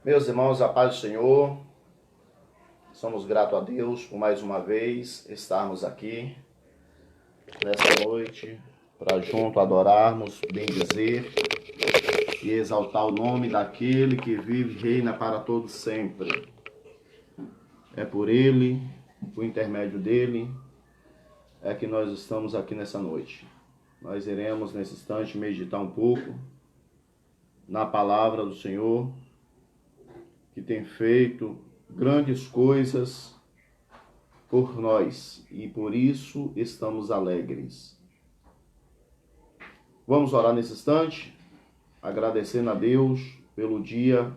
Meus irmãos, a paz do Senhor, somos gratos a Deus por mais uma vez estarmos aqui nessa noite para junto adorarmos, bendizer e exaltar o nome daquele que vive e reina para todos sempre. É por Ele, por intermédio dEle, é que nós estamos aqui nessa noite. Nós iremos nesse instante meditar um pouco na palavra do Senhor, que tem feito grandes coisas por nós e por isso estamos alegres. Vamos orar nesse instante, agradecendo a Deus pelo dia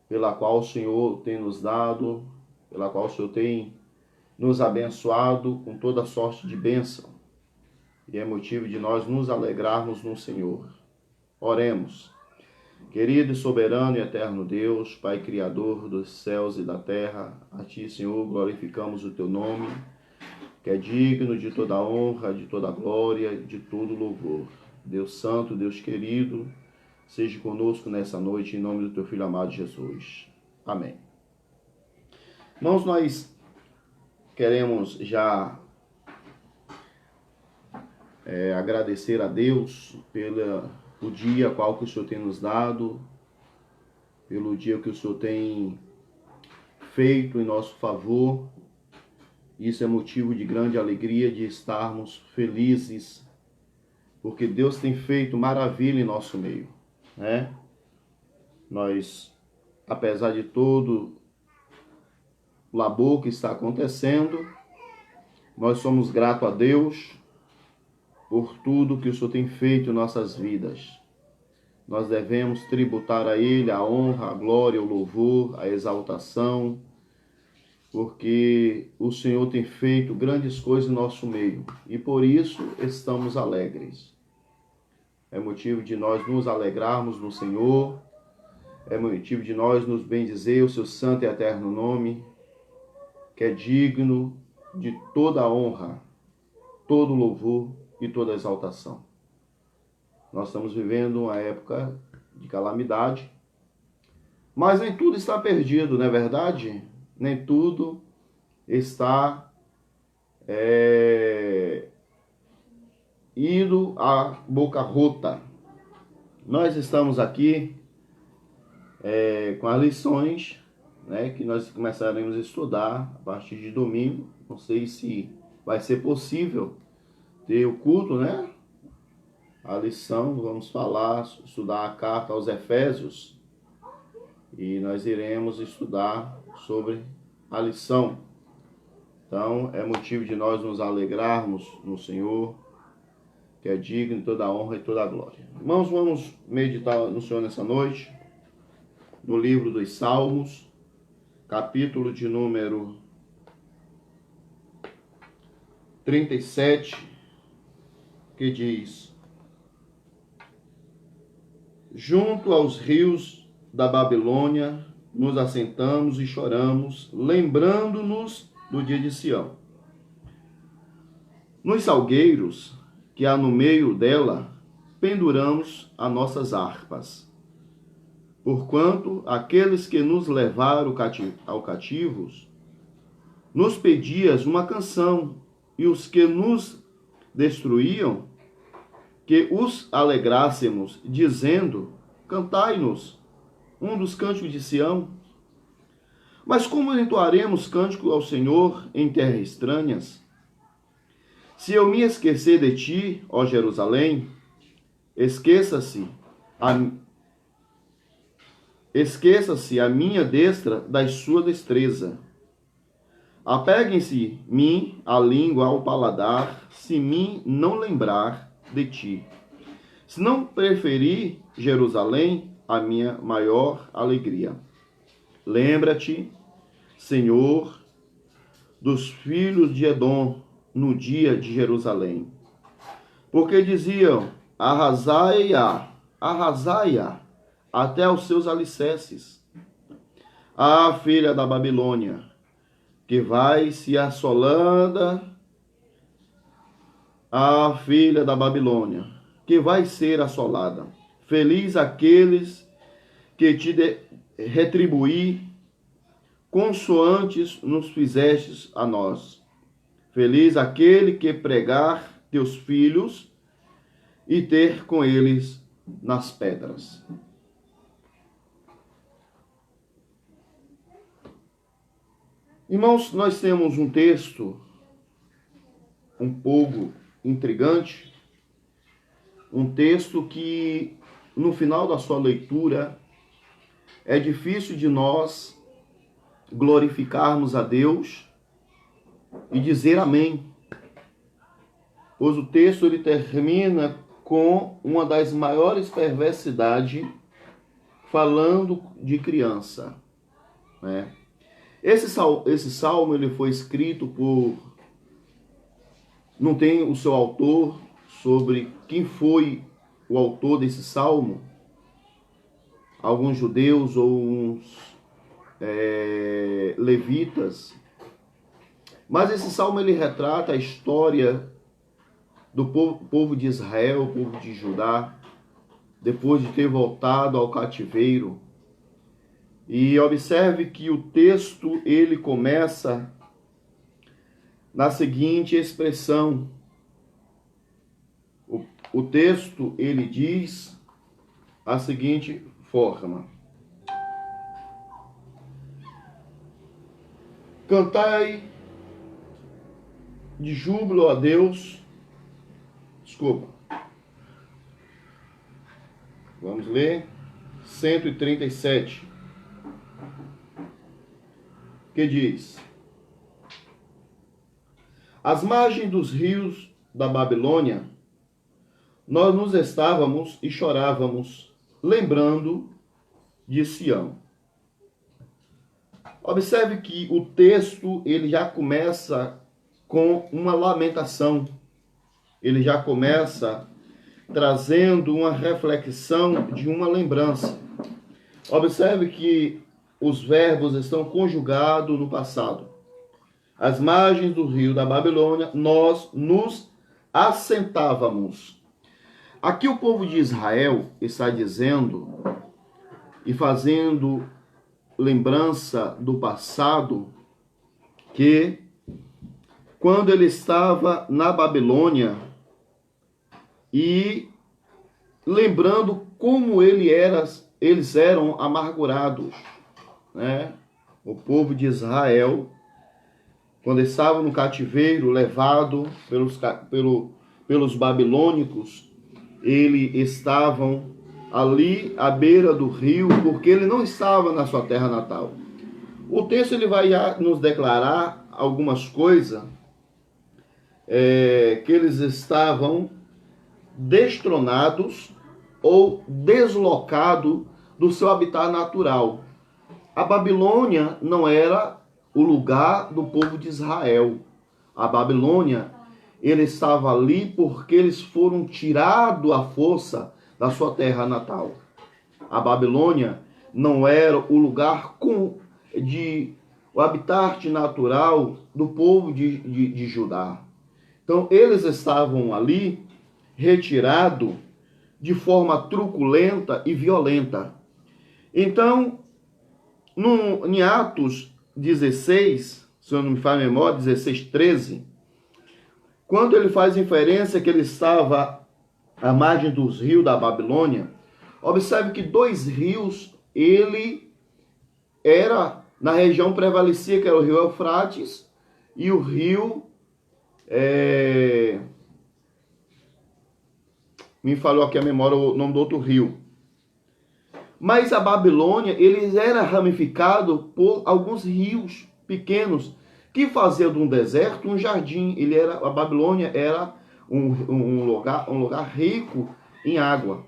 pela qual o Senhor tem nos dado, pela qual o Senhor tem nos abençoado com toda sorte de bênção. E é motivo de nós nos alegrarmos no Senhor. Oremos. Querido e soberano e eterno Deus, Pai Criador dos céus e da terra, a Ti, Senhor, glorificamos o Teu nome, que é digno de toda honra, de toda glória, de todo louvor. Deus Santo, Deus querido, seja conosco nessa noite, em nome do Teu Filho amado Jesus. Amém. Irmãos, nós queremos já agradecer a Deus pelo dia qual que o Senhor tem nos dado, pelo dia que o Senhor tem feito em nosso favor. Isso é motivo de grande alegria de estarmos felizes, porque Deus tem feito maravilha em nosso meio, né? Nós, apesar de todo o labor que está acontecendo, nós somos gratos a Deus por tudo que o Senhor tem feito em nossas vidas. Nós devemos tributar a Ele a honra, a glória, o louvor, a exaltação, porque o Senhor tem feito grandes coisas em nosso meio e por isso estamos alegres. É motivo de nós nos alegrarmos no Senhor, é motivo de nós nos bendizer o seu santo e eterno nome, que é digno de toda a honra, todo louvor e toda exaltação. Nós estamos vivendo uma época de calamidade, mas nem tudo está perdido, não é verdade? Nem tudo está indo à boca rota. Nós estamos aqui com as lições, né, que nós começaremos a estudar a partir de domingo. Não sei se vai ser possível ter o culto, né? A lição, vamos estudar a carta aos Efésios e nós iremos estudar sobre a lição. Então, é motivo de nós nos alegrarmos no Senhor, que é digno de toda a honra e toda a glória. Irmãos, vamos meditar no Senhor nessa noite, no livro dos Salmos, capítulo de número 37, que diz: junto aos rios da Babilônia nos assentamos e choramos, lembrando-nos do dia de Sião. Nos salgueiros que há no meio dela, penduramos as nossas harpas. Porquanto aqueles que nos levaram ao cativos, nos pedias uma canção, e os que nos destruíam, que os alegrássemos, dizendo: cantai-nos um dos cânticos de Sião. Mas como entoaremos cântico ao Senhor em terras estranhas? Se eu me esquecer de ti, ó Jerusalém, esqueça-se a minha destra da sua destreza. Apeguem-se mim a língua ao paladar, se mim não lembrar de ti. Se não preferir Jerusalém, a minha maior alegria. Lembra-te, Senhor, dos filhos de Edom no dia de Jerusalém. Porque diziam: arrasai-a, arrasai-a, até os seus alicerces. Ah, filha da Babilônia, que vai se assolando, a filha da Babilônia, que vai ser assolada. Feliz aqueles que te retribuir consoantes nos fizestes a nós. Feliz aquele que pregar teus filhos e ter com eles nas pedras. Irmãos, nós temos um texto um pouco intrigante, um texto que, no final da sua leitura, é difícil de nós glorificarmos a Deus e dizer amém, pois o texto ele termina com uma das maiores perversidades, falando de criança, né? Esse salmo ele foi escrito por... Não tem o seu autor sobre quem foi o autor desse salmo. Alguns judeus ou uns levitas. Mas esse salmo ele retrata a história do povo de Israel, o povo de Judá, depois de ter voltado ao cativeiro. E observe que o texto ele começa na seguinte expressão. O texto ele diz a seguinte forma: cantai de júbilo a Deus. Desculpa. Vamos ler 137. Que diz: às margens dos rios da Babilônia, nós nos estávamos e chorávamos, lembrando de Sião. Observe que o texto ele já começa com uma lamentação. Ele já começa trazendo uma reflexão de uma lembrança. Observe que os verbos estão conjugados no passado. Às margens do rio da Babilônia, nós nos assentávamos. Aqui o povo de Israel está dizendo e fazendo lembrança do passado, que quando ele estava na Babilônia e lembrando como eles eram amargurados, né? O povo de Israel, quando estava no cativeiro, levado pelos babilônicos, eles estavam ali à beira do rio, porque ele não estava na sua terra natal. O texto ele vai nos declarar algumas coisas, que eles estavam destronados ou deslocados do seu habitat natural. A Babilônia não era o lugar do povo de Israel. A Babilônia, ele estava ali porque eles foram tirados à força da sua terra natal. A Babilônia não era o lugar o habitat natural do povo de Judá. Então, eles estavam ali retirados de forma truculenta e violenta. Então, em Atos 16, se eu não me falha a memória, 16:13, quando ele faz referência que ele estava à margem dos rios da Babilônia, observe que 2 rios, ele era, na região prevalecia, que era o rio Eufrates e o rio, me falou aqui a memória o nome do outro rio. Mas a Babilônia, eles era ramificado por alguns rios pequenos, que faziam de um deserto um jardim. A Babilônia era um lugar rico em água.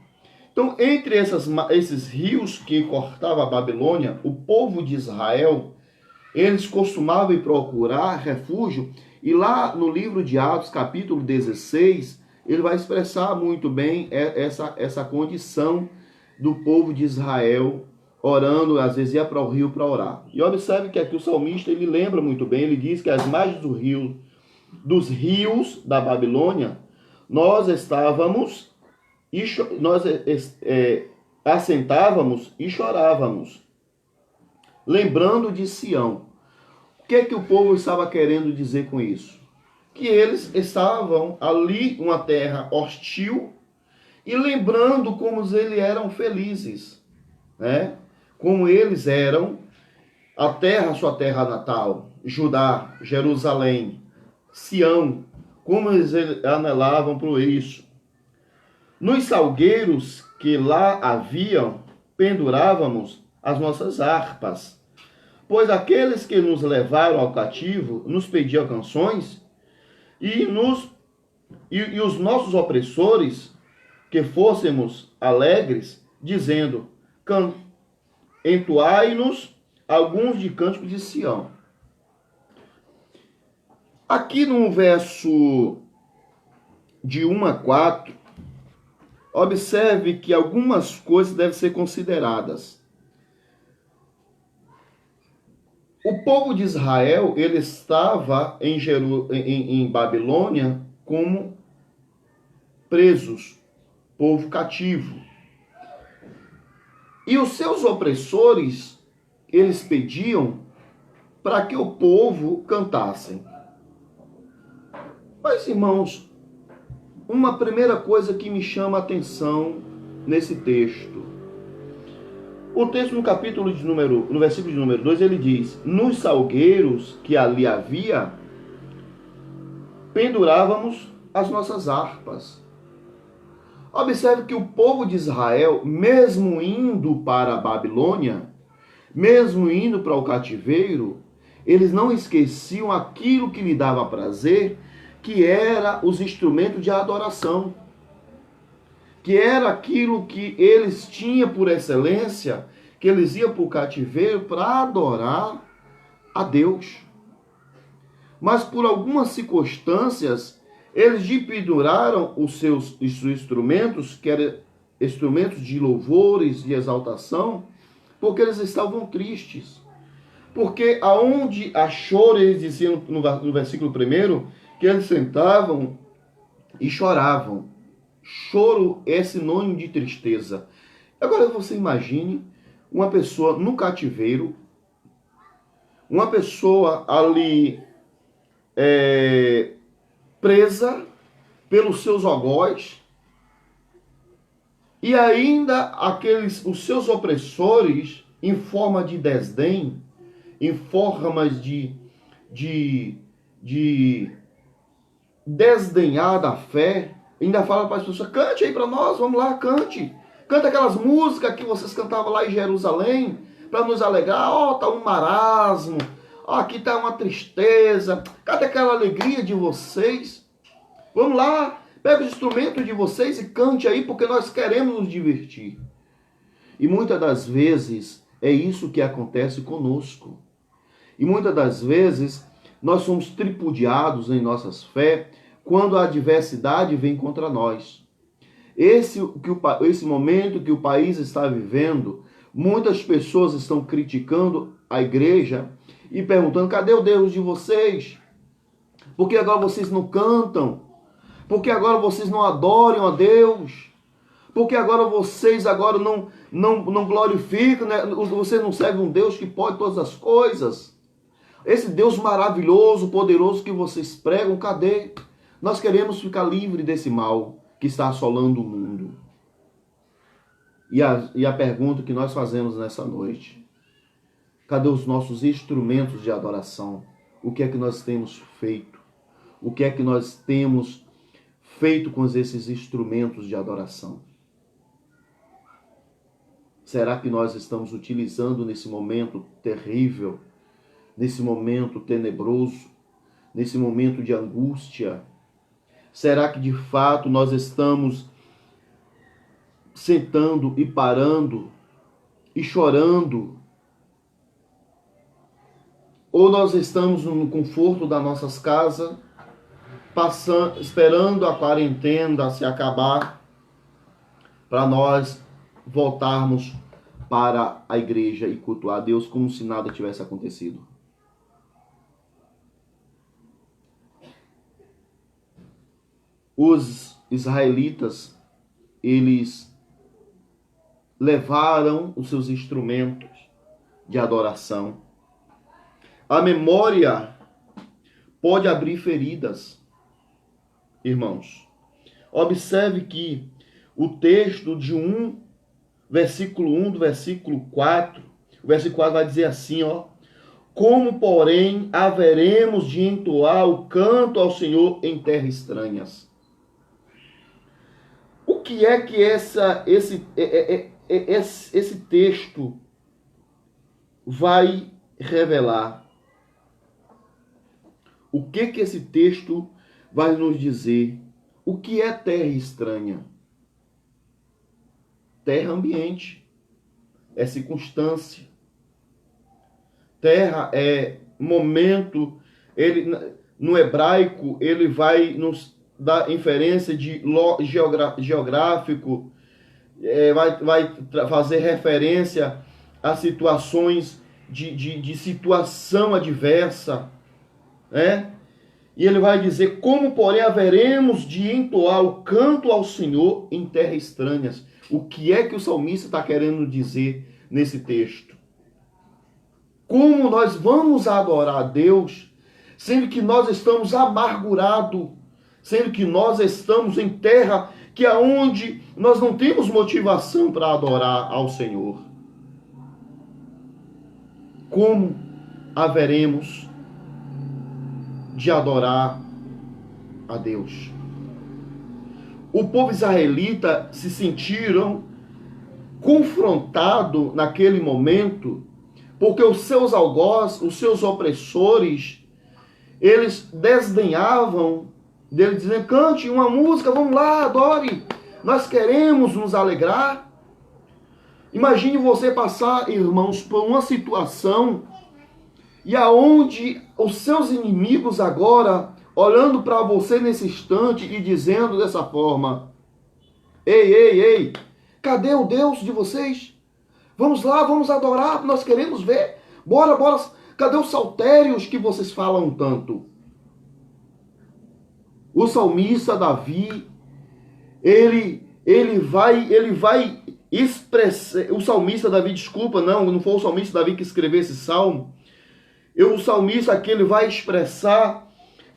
Então, entre esses rios que cortavam a Babilônia, o povo de Israel, eles costumavam ir procurar refúgio. E lá no livro de Atos, capítulo 16, ele vai expressar muito bem essa condição do povo de Israel orando, às vezes ia para o rio para orar. E observe que aqui o salmista ele lembra muito bem, ele diz que às margens dos rios da Babilônia, nós estávamos e nós assentávamos e chorávamos. lembrando de Sião. O que é que o povo estava querendo dizer com isso? Que eles estavam ali, uma terra hostil, e lembrando como eles eram felizes, né? Como eles eram a terra, sua terra natal, Judá, Jerusalém, Sião, como eles anelavam por isso. Nos salgueiros que lá haviam, pendurávamos as nossas harpas, pois aqueles que nos levaram ao cativo nos pediam canções, e os nossos opressores, que fôssemos alegres, dizendo, entoai-nos alguns de cântico de Sião. Aqui no verso de 1 a 4, observe que algumas coisas devem ser consideradas. O povo de Israel, ele estava em Babilônia como presos, povo cativo. E os seus opressores, eles pediam para que o povo cantasse. Mas, irmãos, uma primeira coisa que me chama a atenção nesse texto. O texto no versículo de número 2, ele diz, nos salgueiros que ali havia, pendurávamos as nossas harpas. Observe que o povo de Israel, mesmo indo para a Babilônia, mesmo indo para o cativeiro, eles não esqueciam aquilo que lhe dava prazer, que era os instrumentos de adoração, que era aquilo que eles tinham por excelência, que eles iam para o cativeiro para adorar a Deus. Mas por algumas circunstâncias, eles penduraram os seus instrumentos, que eram instrumentos de louvores, de exaltação, porque eles estavam tristes. Porque aonde há choro, eles diziam no versículo 1, que eles sentavam e choravam. Choro é sinônimo de tristeza. Agora você imagine uma pessoa no cativeiro, uma pessoa ali presa pelos seus algozes, e ainda os seus opressores, em forma de desdém, em formas de desdenhar da fé, ainda fala para as pessoas, cante aí para nós, vamos lá, cante. Canta aquelas músicas que vocês cantavam lá em Jerusalém, para nos alegrar. Ó, tá um marasmo, ó, aqui tá uma tristeza, cadê aquela alegria de vocês? Vamos lá, pega os instrumentos de vocês e cante aí, porque nós queremos nos divertir. E muitas das vezes é isso que acontece conosco. E muitas das vezes nós somos tripudiados em nossas fé quando a adversidade vem contra nós. Esse momento que o país está vivendo, muitas pessoas estão criticando a igreja e perguntando, cadê o Deus de vocês? Por que agora vocês não cantam? Por que agora vocês não adoram a Deus? Por que agora vocês não glorificam, né? Vocês não servem um Deus que pode todas as coisas? Esse Deus maravilhoso, poderoso que vocês pregam, cadê? Nós queremos ficar livre desse mal que está assolando o mundo. E a pergunta que nós fazemos nessa noite, cadê os nossos instrumentos de adoração? O que é que nós temos feito? O que é que nós temos feito com esses instrumentos de adoração? Será que nós estamos utilizando nesse momento terrível, nesse momento tenebroso, nesse momento de angústia? Será que de fato nós estamos sentando e parando e chorando? Ou nós estamos no conforto das nossas casas, esperando a quarentena se acabar, para nós voltarmos para a igreja e cultuar a Deus como se nada tivesse acontecido? Os israelitas, eles levaram os seus instrumentos, de adoração. A memória pode abrir feridas, irmãos. Observe que o texto de versículo 1 do versículo 4, o versículo 4 vai dizer assim, ó: como, porém, haveremos de entoar o canto ao Senhor em terras estranhas? O que é que esse texto vai revelar? O que esse texto vai nos dizer? O que é terra estranha? Terra ambiente, é circunstância. Terra é momento. No hebraico, ele vai nos dar inferência de geográfico, vai fazer referência a situações de situação adversa, né? E ele vai dizer: como, porém, haveremos de entoar o canto ao Senhor em terras estranhas? O que é que o salmista está querendo dizer nesse texto? Como nós vamos adorar a Deus, sendo que nós estamos amargurados, sendo que nós estamos em terra que é onde nós não temos motivação para adorar ao Senhor? Como haveremos de adorar a Deus? O povo israelita se sentiram confrontados naquele momento, porque os seus algozes, os seus opressores, eles desdenhavam dele, dizendo: cante uma música, vamos lá, adore, nós queremos nos alegrar. Imagine você passar, irmãos, por uma situação e aonde os seus inimigos agora, olhando para você nesse instante e dizendo dessa forma: ei, cadê o Deus de vocês? Vamos lá, vamos adorar, nós queremos ver. Bora, cadê os saltérios que vocês falam tanto? O salmista Davi, ele vai expressar, o salmista Davi, desculpa, não foi o salmista Davi que escreveu esse salmo. O salmista aqui, ele vai expressar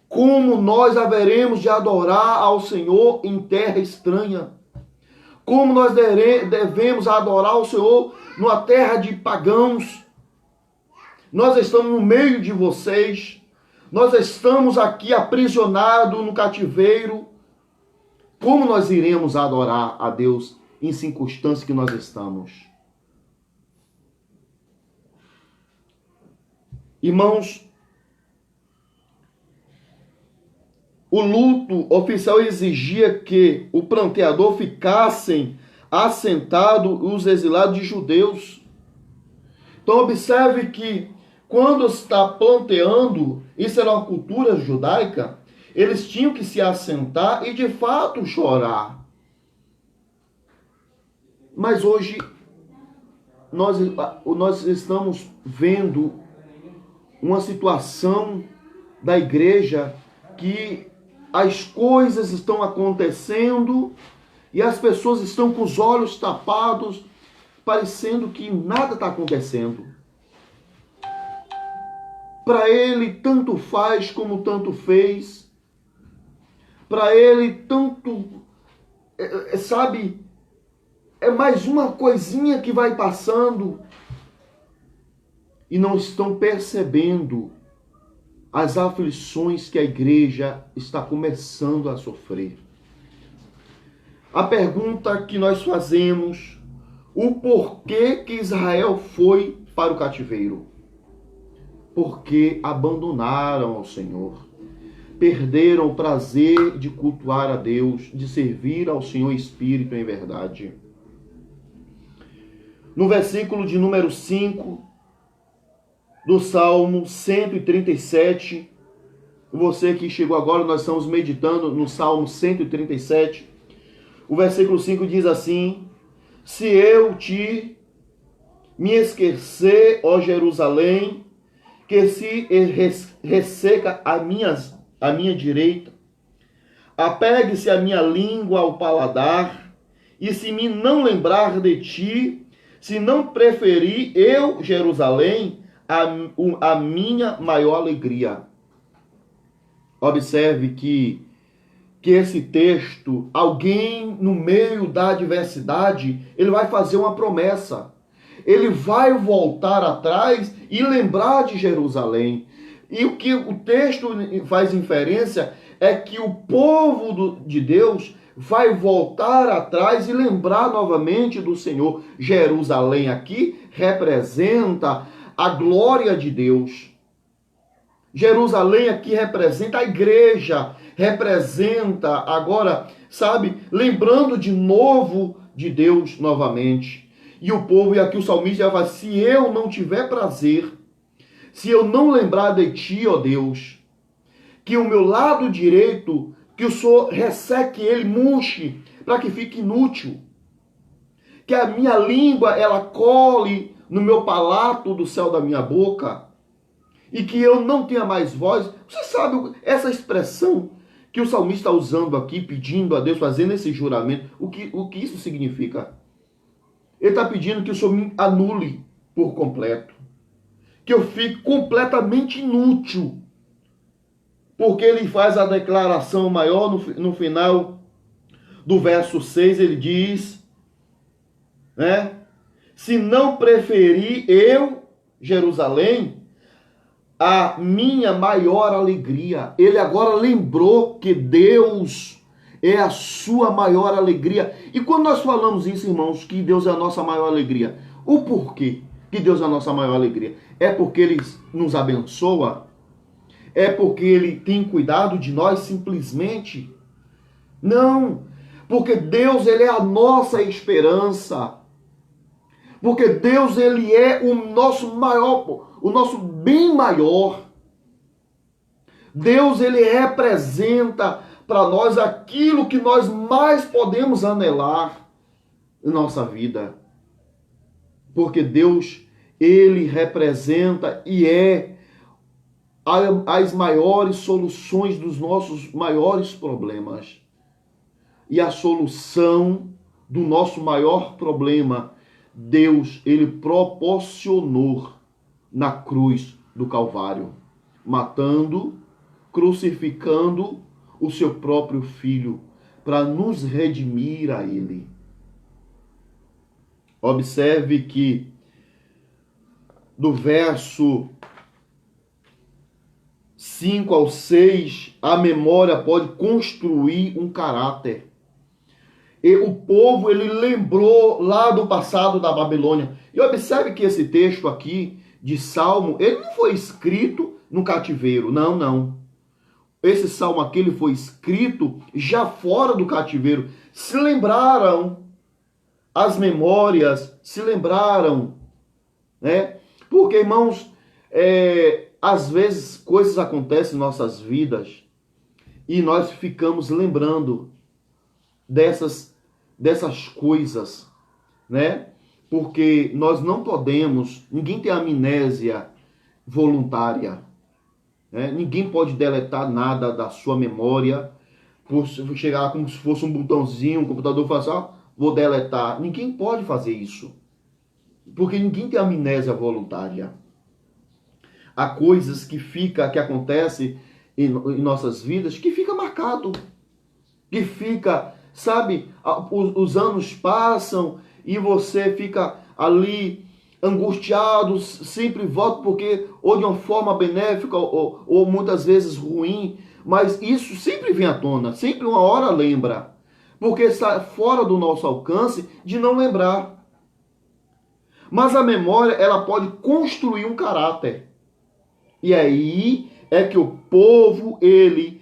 como nós haveremos de adorar ao Senhor em terra estranha. Como nós devemos adorar o Senhor numa terra de pagãos. Nós estamos no meio de vocês. Nós estamos aqui aprisionados no cativeiro. Como nós iremos adorar a Deus em circunstâncias que nós estamos? Irmãos, o luto oficial exigia que o planteador ficassem assentados os exilados de judeus. Então observe que quando está planteando, isso era uma cultura judaica, eles tinham que se assentar e de fato chorar. Mas hoje nós estamos vendo uma situação da igreja que as coisas estão acontecendo e as pessoas estão com os olhos tapados, parecendo que nada está acontecendo. Para ele, tanto faz como tanto fez. Para ele, tanto, sabe, é mais uma coisinha que vai passando e não estão percebendo as aflições que a igreja está começando a sofrer. A pergunta que nós fazemos: o porquê que Israel foi para o cativeiro? Porque abandonaram ao Senhor, perderam o prazer de cultuar a Deus, de servir ao Senhor Espírito em verdade. No versículo de número 5 do Salmo 137, você que chegou agora, nós estamos meditando no Salmo 137, o versículo 5 diz assim: se eu te me esquecer, ó Jerusalém, que se resseca a minha direita, apegue-se a minha língua ao paladar, e se me não lembrar de ti, se não preferir eu, Jerusalém, a minha maior alegria. Observe que esse texto, alguém no meio da adversidade, ele vai fazer uma promessa. Ele vai voltar atrás e lembrar de Jerusalém. E o que o texto faz inferência é que o povo de Deus vai voltar atrás e lembrar novamente do Senhor. Jerusalém aqui representa a glória de Deus. Jerusalém aqui representa a igreja, representa agora, sabe, lembrando de novo de Deus novamente. E o povo, e aqui o salmista vai falar, se eu não tiver prazer, se eu não lembrar de ti, ó Deus, que o meu lado direito, que o Senhor resseque ele, murche, para que fique inútil. Que a minha língua, ela cole no meu palato do céu da minha boca. E que eu não tenha mais voz. Você sabe essa expressão que o salmista está usando aqui, pedindo a Deus, fazendo esse juramento, o que isso significa? Ele está pedindo que o Senhor me anule por completo. Que eu fique completamente inútil. Porque ele faz a declaração maior no final do verso 6, ele diz, né? Se não preferir eu, Jerusalém, a minha maior alegria. Ele agora lembrou que Deus é a sua maior alegria. E quando nós falamos isso, irmãos, que Deus é a nossa maior alegria, o porquê que Deus é a nossa maior alegria? É porque Ele nos abençoa? É porque Ele tem cuidado de nós simplesmente? Não, porque Deus, Ele é a nossa esperança. Porque Deus, Ele é o nosso maior, o nosso bem maior. Deus, Ele representa para nós aquilo que nós mais podemos anelar em nossa vida. Porque Deus, Ele representa e é as maiores soluções dos nossos maiores problemas. E a solução do nosso maior problema, Deus, Ele proporcionou na cruz do Calvário, matando, crucificando o seu próprio Filho, para nos redimir a Ele. Observe que do verso 5 ao 6, a memória pode construir um caráter. E o povo, ele lembrou lá do passado da Babilônia. E observe que esse texto aqui de Salmo, ele não foi escrito no cativeiro. Não, não. Esse Salmo aqui, ele foi escrito já fora do cativeiro. Se lembraram as memórias, se lembraram, né? Porque, irmãos, às vezes coisas acontecem em nossas vidas e nós ficamos lembrando dessas coisas, né? Porque nós não podemos, ninguém tem amnésia voluntária, né? Ninguém pode deletar nada da sua memória, por chegar como se fosse um botãozinho, um computador falar assim, ó, vou deletar. Ninguém pode fazer isso, porque ninguém tem amnésia voluntária. Há coisas que acontecem em nossas vidas que fica marcado, que fica, sabe, os anos passam e você fica ali angustiado, sempre volta porque ou de uma forma benéfica ou muitas vezes ruim, mas isso sempre vem à tona, sempre uma hora lembra, porque está fora do nosso alcance de não lembrar. Mas a memória, ela pode construir um caráter. E aí é que o povo, eles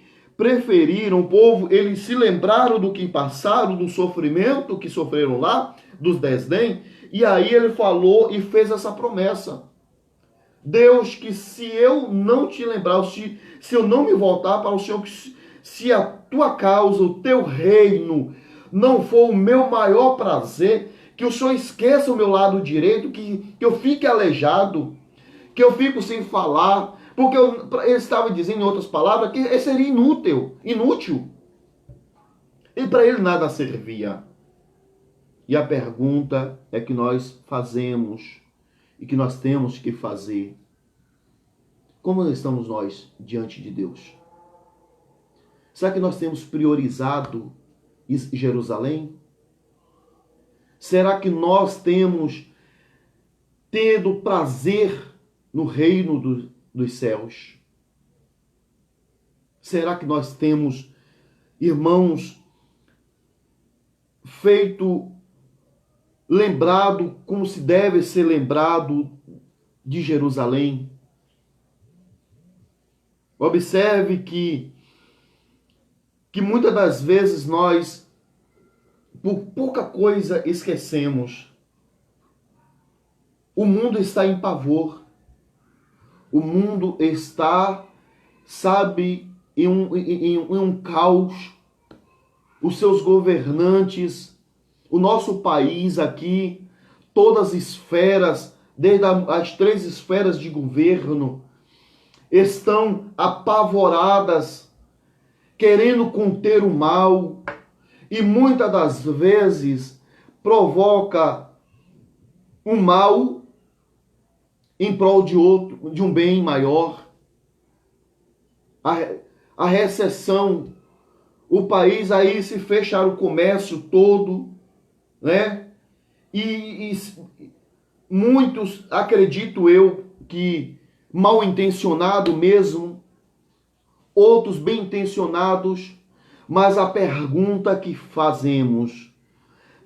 se lembraram do que passaram, do sofrimento que sofreram lá, dos desdém, e aí ele falou e fez essa promessa. Deus, que se eu não te lembrar, se eu não me voltar para o Senhor, se a tua causa, o teu reino, não for o meu maior prazer, que o Senhor esqueça o meu lado direito, que eu fique aleijado, que eu fico sem falar, porque ele estava dizendo em outras palavras que seria inútil, e para ele nada servia. E a pergunta é que nós fazemos e que nós temos que fazer. Como estamos nós diante de Deus? Será que nós temos priorizado Jerusalém? Será que nós temos tido prazer no reino dos céus? Será que nós temos, irmãos, lembrado como se deve ser lembrado de Jerusalém? Observe que muitas das vezes nós, por pouca coisa, esquecemos. O mundo está em pavor. O mundo está, em um caos. Os seus governantes, o nosso país aqui, todas as esferas, desde as 3 esferas de governo, estão apavoradas, querendo conter o mal, e muitas das vezes provoca um mal em prol de um bem maior. A recessão, o país aí se fechar o comércio todo, né? E muitos, acredito eu, que mal intencionado mesmo, outros bem intencionados, mas a pergunta que fazemos,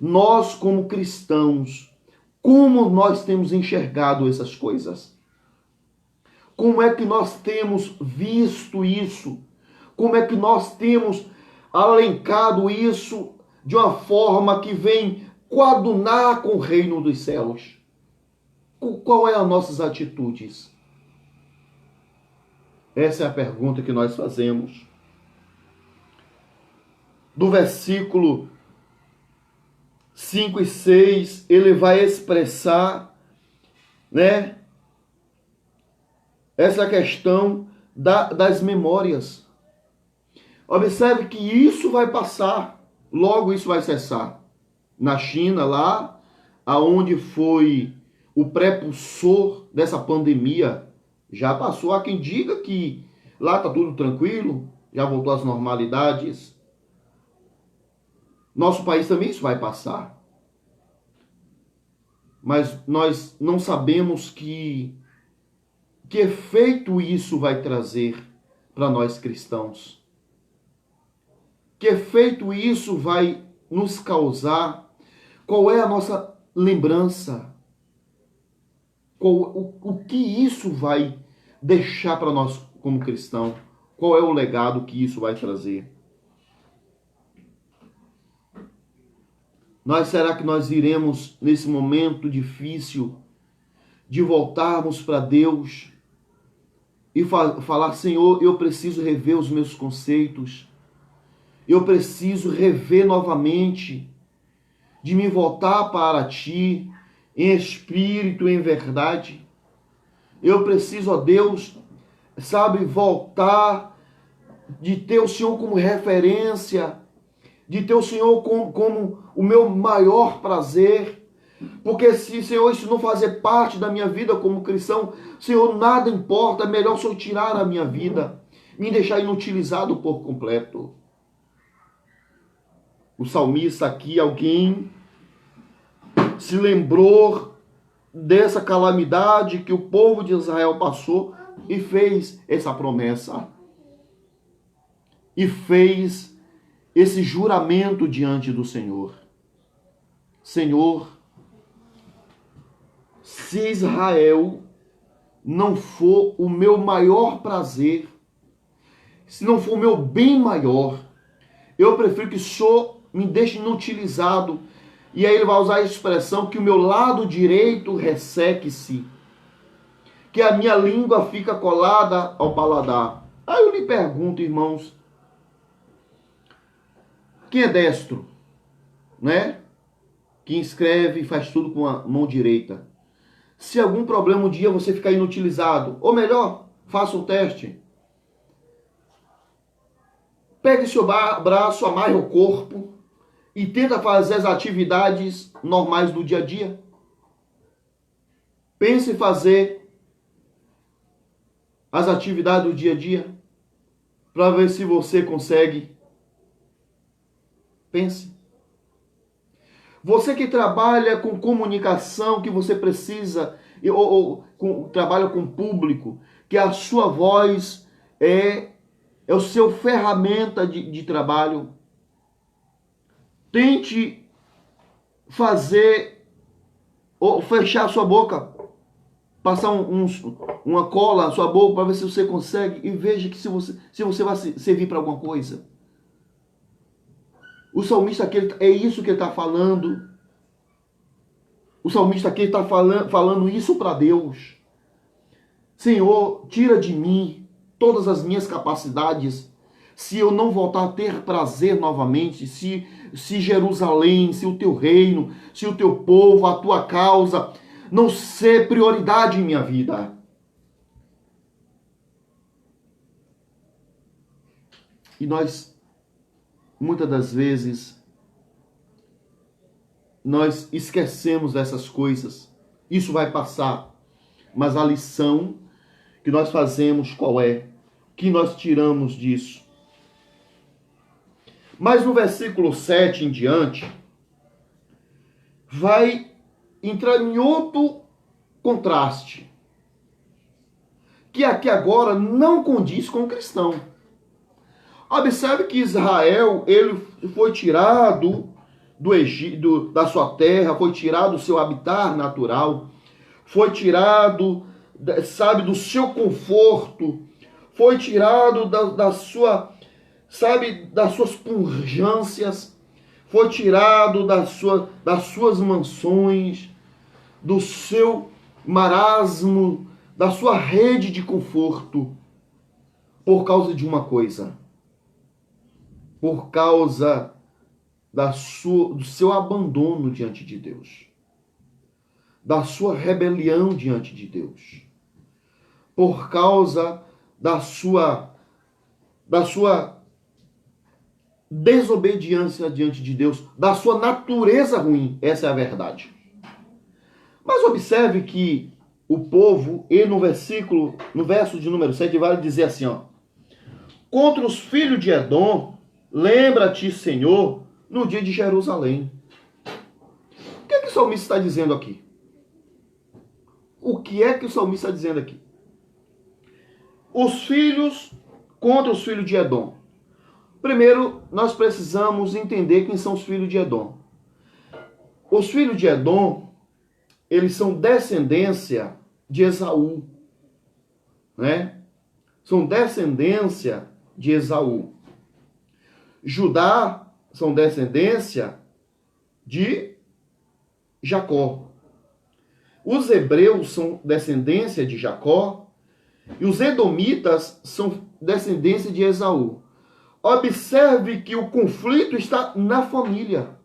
nós como cristãos, como nós temos enxergado essas coisas? Como é que nós temos visto isso? Como é que nós temos alencado isso de uma forma que vem coadunar com o reino dos céus? Qual é as nossas atitudes? Essa é a pergunta que nós fazemos. Do versículo 5 e 6, ele vai expressar, né, essa questão das memórias. Observe que isso vai passar, logo isso vai cessar. Na China, lá, aonde foi o prepulsor dessa pandemia, já passou. Há quem diga que lá está tudo tranquilo, já voltou às normalidades. Nosso país também isso vai passar. Mas nós não sabemos que efeito isso vai trazer para nós cristãos. Que efeito isso vai nos causar? Qual é a nossa lembrança? O que isso vai deixar para nós como cristão? Qual é o legado que isso vai trazer? Será que nós iremos, nesse momento difícil, de voltarmos para Deus e falar, Senhor, eu preciso rever os meus conceitos, eu preciso rever novamente, de me voltar para Ti, em espírito, em verdade. Eu preciso, ó Deus, voltar, de ter o Senhor como referência, de ter o Senhor como o meu maior prazer. Porque se, Senhor, isso não fazer parte da minha vida como cristão, Senhor, nada importa, é melhor o Senhor tirar a minha vida, me deixar inutilizado por completo. O salmista aqui, alguém se lembrou dessa calamidade que o povo de Israel passou e fez essa promessa. E fez esse juramento diante do Senhor. Senhor, se Israel não for o meu maior prazer, se não for o meu bem maior, eu prefiro que o Senhor me deixe inutilizado. E aí ele vai usar a expressão que o meu lado direito resseque-se, que a minha língua fica colada ao paladar. Aí eu lhe pergunto, irmãos, quem é destro, né? Quem escreve e faz tudo com a mão direita. Se algum problema um dia você ficar inutilizado, ou melhor, faça um teste. Pegue seu braço, amarre o corpo e tenta fazer as atividades normais do dia a dia. Pense em fazer as atividades do dia a dia para ver se você consegue. Pense. Você que trabalha com comunicação, que você precisa, trabalha com público, que a sua voz é o seu ferramenta de trabalho. Tente fazer ou fechar a sua boca, passar uma cola na sua boca para ver se você consegue e veja que se você vai servir para alguma coisa. O salmista aqui, é isso que ele está falando. O salmista aqui está falando isso para Deus. Senhor, tira de mim todas as minhas capacidades. Se eu não voltar a ter prazer novamente, se Jerusalém, se o teu reino, se o teu povo, a tua causa não ser prioridade em minha vida. E nós, muitas das vezes, nós esquecemos dessas coisas. Isso vai passar. Mas a lição que nós fazemos qual é? O que nós tiramos disso? Mas no versículo 7 em diante, vai entrar em outro contraste, que aqui agora não condiz com o cristão. Observe que Israel, ele foi tirado do Egito, da sua terra, foi tirado do seu habitat natural, foi tirado, sabe, do seu conforto, foi tirado da sua, sabe, das suas pungências, foi tirado das suas mansões, do seu marasmo, da sua rede de conforto, por causa de uma coisa, por causa do seu abandono diante de Deus, da sua rebelião diante de Deus, por causa da sua desobediência diante de Deus, da sua natureza ruim. Essa é a verdade. Mas observe que o povo, e no verso de número 7, vai dizer assim, ó: contra os filhos de Edom, lembra-te, Senhor, no dia de Jerusalém. O que é que o salmista está dizendo aqui? O que é que o salmista está dizendo aqui? Contra os filhos de Edom. Primeiro, nós precisamos entender quem são os filhos de Edom. Os filhos de Edom, eles são descendência de Esaú, né? São descendência de Esaú. Judá são descendência de Jacó. Os hebreus são descendência de Jacó e os edomitas são descendência de Esaú. Observe que o conflito está na família.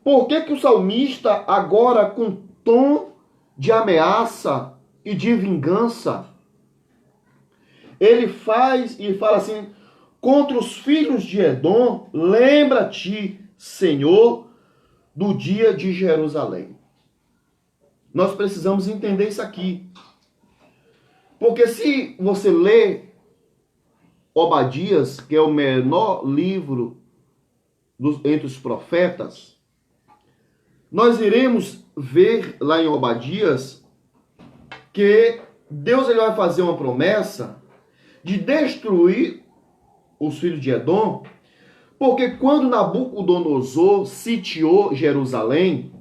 Por que o salmista, agora com tom de ameaça e de vingança, ele fala assim: contra os filhos de Edom, lembra-te, Senhor, do dia de Jerusalém. Nós precisamos entender isso aqui. Porque se você lê Obadias, que é o menor livro entre os profetas, nós iremos ver lá em Obadias que Deus ele vai fazer uma promessa de destruir os filhos de Edom, porque quando Nabucodonosor sitiou Jerusalém,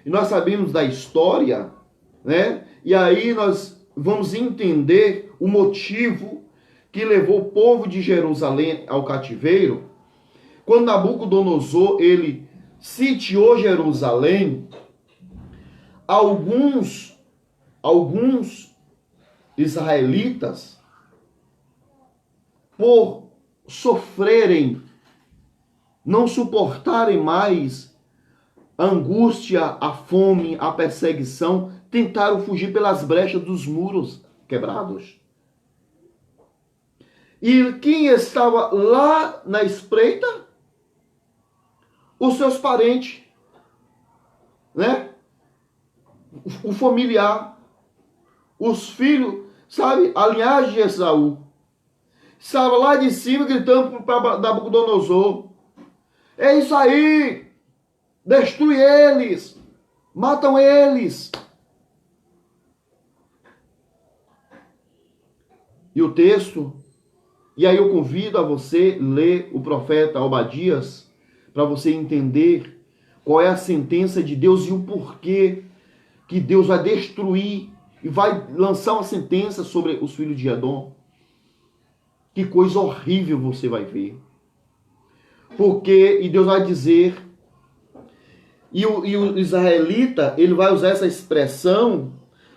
e nós sabemos da história, né? E aí nós vamos entender o motivo que levou o povo de Jerusalém ao cativeiro. Quando Nabucodonosor ele sitiou Jerusalém, alguns israelitas, por sofrerem, não suportarem mais a angústia, a fome, a perseguição, tentaram fugir pelas brechas dos muros quebrados. E quem estava lá na espreita? os seus parentes, né? O familiar, os filhos, sabe? A linhagem de Esaú. Estava lá de cima gritando para Nabucodonosor: é isso aí! Destrui eles! Matam eles! E o texto, e aí eu convido a você ler o profeta Obadias, para você entender qual é a sentença de Deus e o porquê que Deus vai destruir e vai lançar uma sentença sobre os filhos de Edom. Que coisa horrível você vai ver. Porque, e Deus vai dizer, e o israelita, ele vai usar essa expressão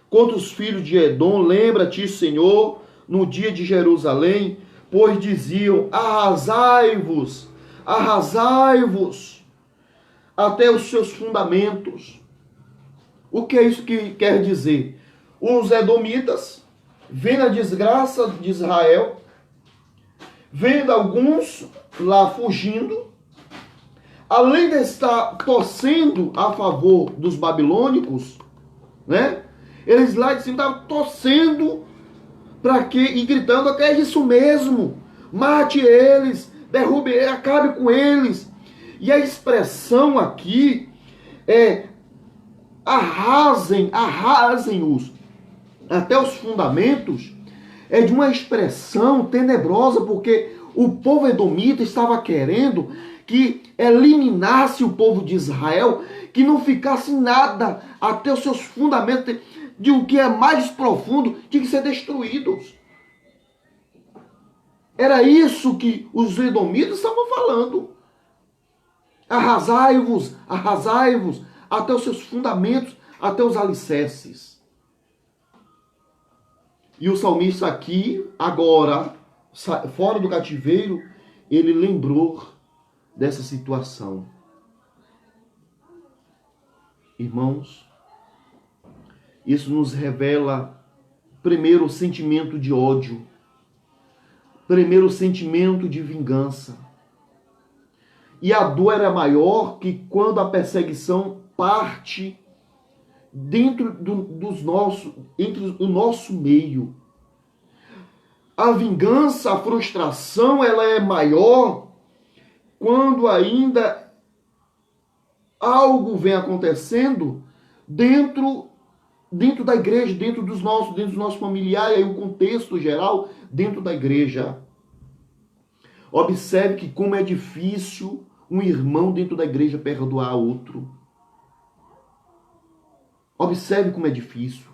contra os filhos de Edom: lembra-te, Senhor, no dia de Jerusalém, pois diziam: arrasai-vos, arrasai-vos, até os seus fundamentos. O que é isso que quer dizer? Os edomitas, vendo a desgraça de Israel, vendo alguns lá fugindo, além de estar torcendo a favor dos babilônicos, né? Eles lá de cima estavam torcendo para que, e gritando: que é isso mesmo, mate eles, derrube eles, acabe com eles. E a expressão aqui é: arrasem-os até os fundamentos. É de uma expressão tenebrosa, porque o povo edomita estava querendo que eliminasse o povo de Israel, que não ficasse nada até os seus fundamentos, de o que é mais profundo, tinha que ser destruídos. Era isso que os edomitas estavam falando. Arrasai-vos, arrasai-vos, até os seus fundamentos, até os alicerces. E o salmista aqui, agora, fora do cativeiro, ele lembrou dessa situação. Irmãos, isso nos revela, primeiro, o sentimento de ódio. Primeiro, o sentimento de vingança. E a dor era maior que quando a perseguição parte dentro entre o nosso meio. A vingança, a frustração, ela é maior quando ainda algo vem acontecendo dentro da igreja, dentro dos nossos familiares, aí o contexto geral dentro da igreja. Observe que como é difícil um irmão dentro da igreja perdoar outro. Observe como é difícil.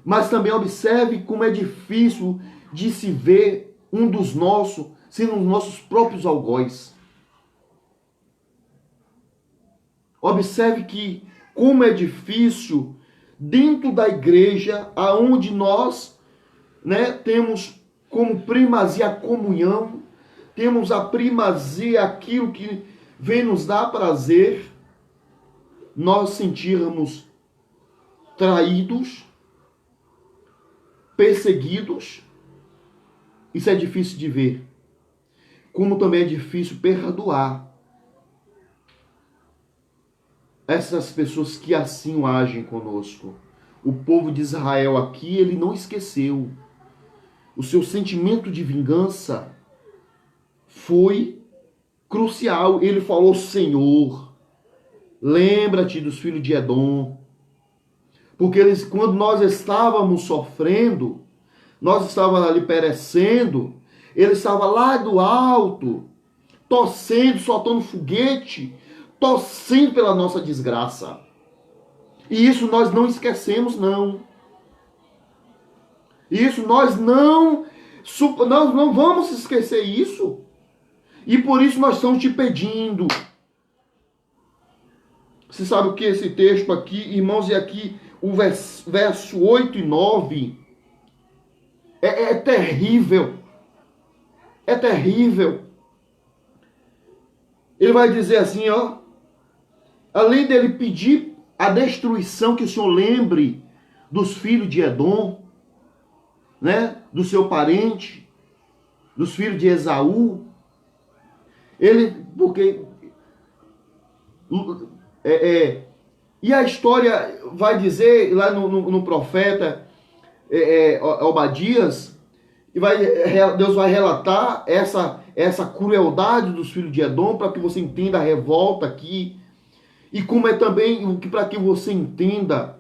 Mas também observe como é difícil de se ver um dos nossos sendo os nossos próprios algozes. Observe que como é difícil dentro da igreja, aonde nós, né, temos como primazia a comunhão, temos a primazia aquilo que vem nos dar prazer, nós sentirmos traídos, perseguidos. Isso é difícil de ver. Como também é difícil perdoar essas pessoas que assim agem conosco. O povo de Israel aqui, ele não esqueceu. O seu sentimento de vingança foi crucial. Ele falou: Senhor, lembra-te dos filhos de Edom. Porque eles, quando nós estávamos sofrendo, nós estávamos ali perecendo, ele estava lá do alto, torcendo, soltando foguete, torcendo pela nossa desgraça. E isso nós não esquecemos, não. Isso nós não vamos esquecer isso. E por isso nós estamos te pedindo. Você sabe o que é esse texto aqui, irmãos? E aqui o verso 8 e 9 é terrível. É terrível. Ele vai dizer assim, ó: além dele pedir a destruição, que o Senhor lembre dos filhos de Edom, né, do seu parente, dos filhos de Esaú, Porque e a história vai dizer lá no profeta Obadias, Deus vai relatar essa crueldade dos filhos de Edom, para que você entenda a revolta aqui, e como é também para que você entenda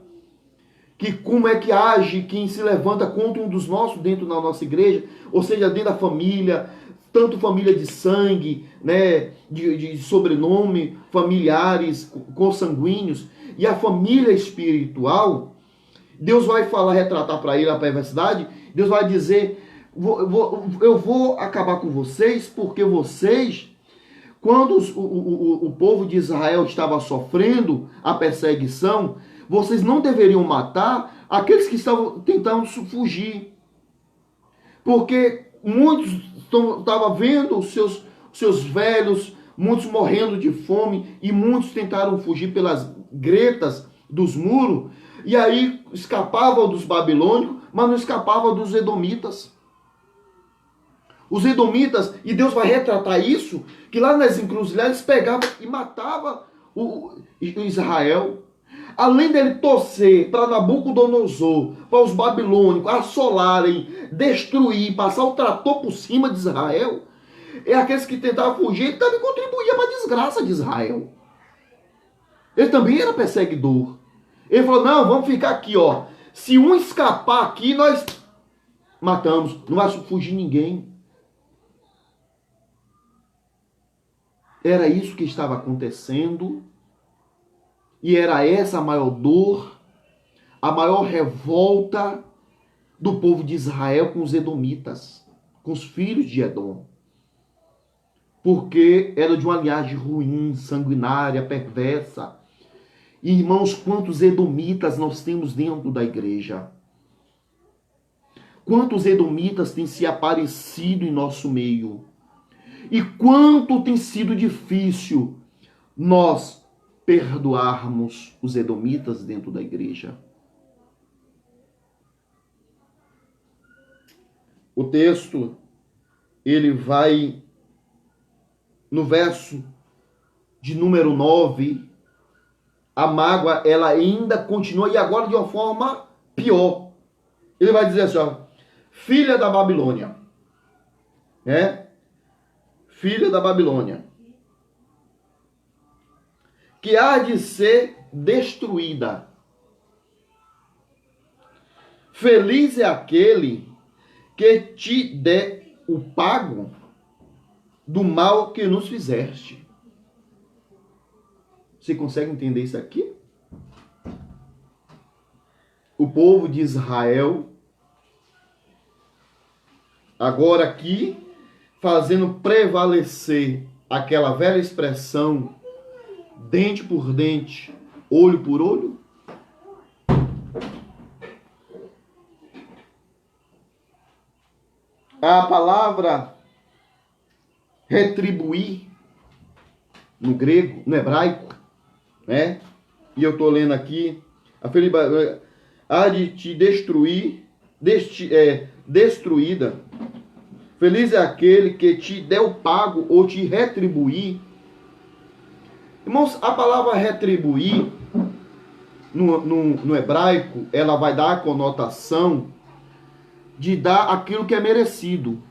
que como é que age quem se levanta contra um dos nossos dentro da nossa igreja, ou seja, dentro da família, tanto família de sangue, né, de sobrenome, familiares, consanguíneos, e a família espiritual. Deus vai falar, retratar para ele a perversidade. Deus vai dizer: eu vou acabar com vocês, porque vocês, quando o povo de Israel estava sofrendo a perseguição, vocês não deveriam matar aqueles que estavam tentando fugir. Porque muitos estavam vendo os seus velhos, muitos morrendo de fome, e muitos tentaram fugir pelas gretas dos muros, e aí escapavam dos babilônicos, mas não escapavam dos edomitas. Os edomitas, e Deus vai retratar isso, que lá nas encruzilhadas pegavam e matavam o Israel. Além dele torcer para Nabucodonosor, para os babilônicos assolarem, destruir, passar o trator por cima de Israel, aqueles que tentavam fugir, ele também contribuía para a desgraça de Israel. Ele também era perseguidor. Ele falou: não, vamos ficar aqui, ó. Se um escapar aqui, nós matamos. Não vai fugir ninguém. Era isso que estava acontecendo. E era essa a maior dor, a maior revolta do povo de Israel com os edomitas, com os filhos de Edom. Porque era de uma linhagem ruim, sanguinária, perversa. E, irmãos, quantos edomitas nós temos dentro da igreja? Quantos edomitas têm se aparecido em nosso meio? E quanto tem sido difícil nós perdoarmos os edomitas dentro da igreja. O texto, ele vai no verso de número 9, a mágoa, ela ainda continua, e agora de uma forma pior. Ele vai dizer assim, ó: filha da Babilônia, né? Filha da Babilônia, que há de ser destruída. Feliz é aquele que te der o pago do mal que nos fizeste. Você consegue entender isso aqui? O povo de Israel, agora aqui, fazendo prevalecer aquela velha expressão: dente por dente, olho por olho. A palavra retribuir, no grego, no hebraico, né? E eu estou lendo aqui: há de te destruir, destruída. Feliz é aquele que te der o pago ou te retribuir. Irmãos, a palavra retribuir, no hebraico, ela vai dar a conotação de dar aquilo que é merecido.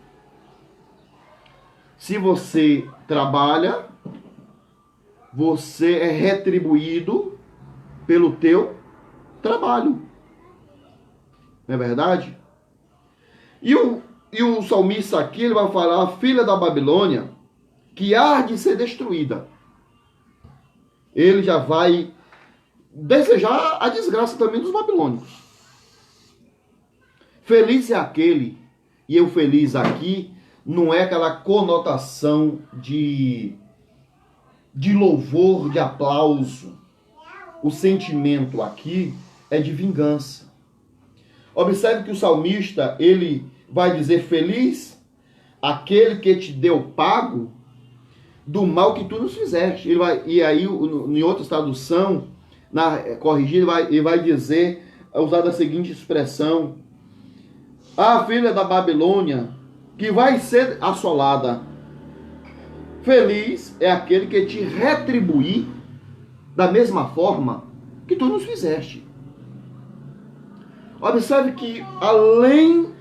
Se você trabalha, você é retribuído pelo teu trabalho. Não é verdade? E o salmista aqui, ele vai falar: filha da Babilônia, que há de ser destruída. Ele já vai desejar a desgraça também dos babilônicos. Feliz é aquele, e eu feliz aqui, não é aquela conotação de louvor, de aplauso. O sentimento aqui é de vingança. Observe que o salmista, ele vai dizer: feliz aquele que te deu pago do mal que tu nos fizeste. Ele vai, e aí, em outra tradução, corrigida, ele vai dizer, usar a seguinte expressão: a filha da Babilônia, que vai ser assolada. Feliz é aquele que te retribuir da mesma forma que tu nos fizeste. Observe que além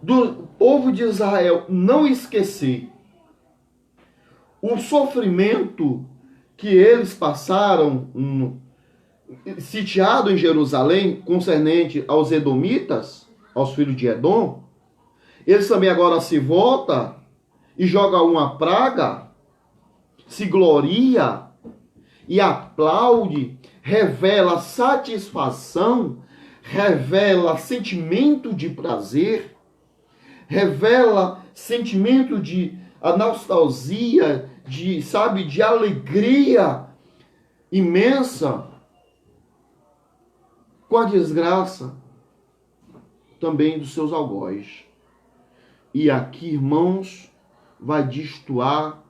do povo de Israel não esquecer o sofrimento que eles passaram sitiado em Jerusalém, concernente aos edomitas, aos filhos de Edom, eles também agora se voltam e jogam uma praga, se gloria e aplaude, revela satisfação, revela sentimento de prazer, revela sentimento de nostalgia, de alegria imensa com a desgraça também dos seus algozes. E aqui, irmãos, vai destoar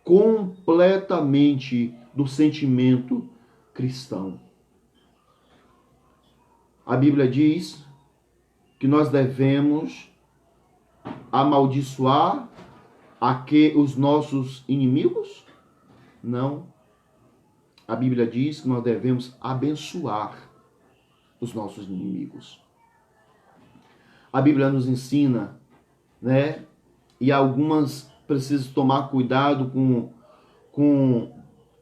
completamente do sentimento cristão. A Bíblia diz que nós devemos amaldiçoar os nossos inimigos? Não. A Bíblia diz que nós devemos abençoar os nossos inimigos. A Bíblia nos ensina, né? E algumas precisam tomar cuidado com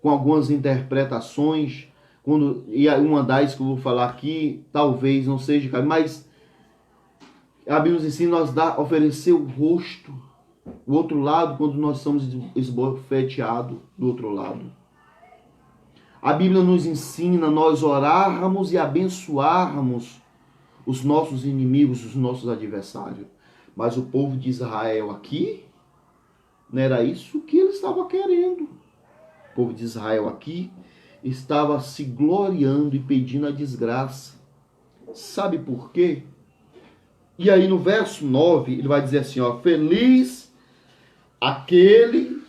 algumas interpretações. E uma das que eu vou falar aqui, talvez não seja, mas a Bíblia nos ensina a oferecer o rosto, o outro lado, quando nós somos esbofeteados do outro lado. A Bíblia nos ensina nós orarmos e abençoarmos os nossos inimigos, os nossos adversários. Mas o povo de Israel aqui, não era isso que ele estava querendo. O povo de Israel aqui estava se gloriando e pedindo a desgraça. Sabe por quê? E aí no verso 9, ele vai dizer assim, ó, feliz aquele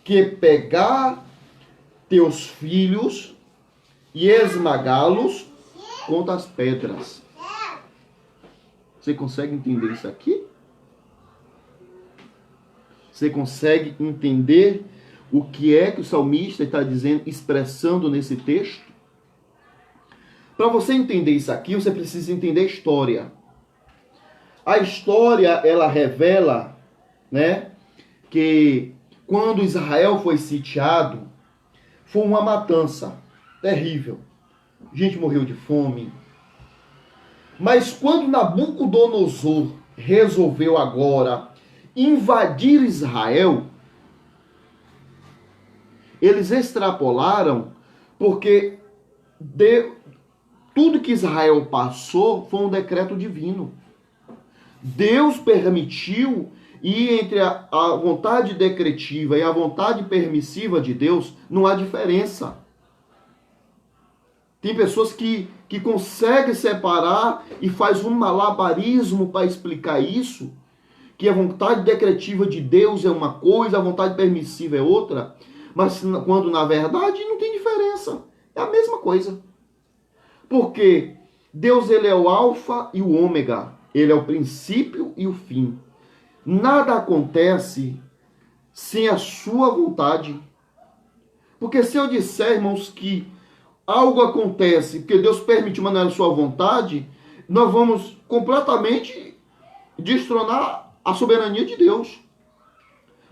que pegar teus filhos e esmagá-los contra as pedras. Você consegue entender isso aqui? Você consegue entender o que é que o salmista está dizendo, expressando nesse texto? Para você entender isso aqui, você precisa entender a história. A história, ela revela, né, que quando Israel foi sitiado, foi uma matança terrível. Gente morreu de fome. Mas quando Nabucodonosor resolveu agora invadir Israel, eles extrapolaram, porque tudo que Israel passou foi um decreto divino. Deus permitiu, e entre a vontade decretiva e a vontade permissiva de Deus, não há diferença. Tem pessoas que conseguem separar e faz um malabarismo para explicar isso, que a vontade decretiva de Deus é uma coisa, a vontade permissiva é outra, mas quando na verdade não tem diferença, é a mesma coisa. Porque Deus, ele é o alfa e o ômega, ele é o princípio e o fim. Nada acontece sem a sua vontade. Porque se eu disser, irmãos, que algo acontece porque Deus permitiu, mas não é a sua vontade, nós vamos completamente destronar a soberania de Deus.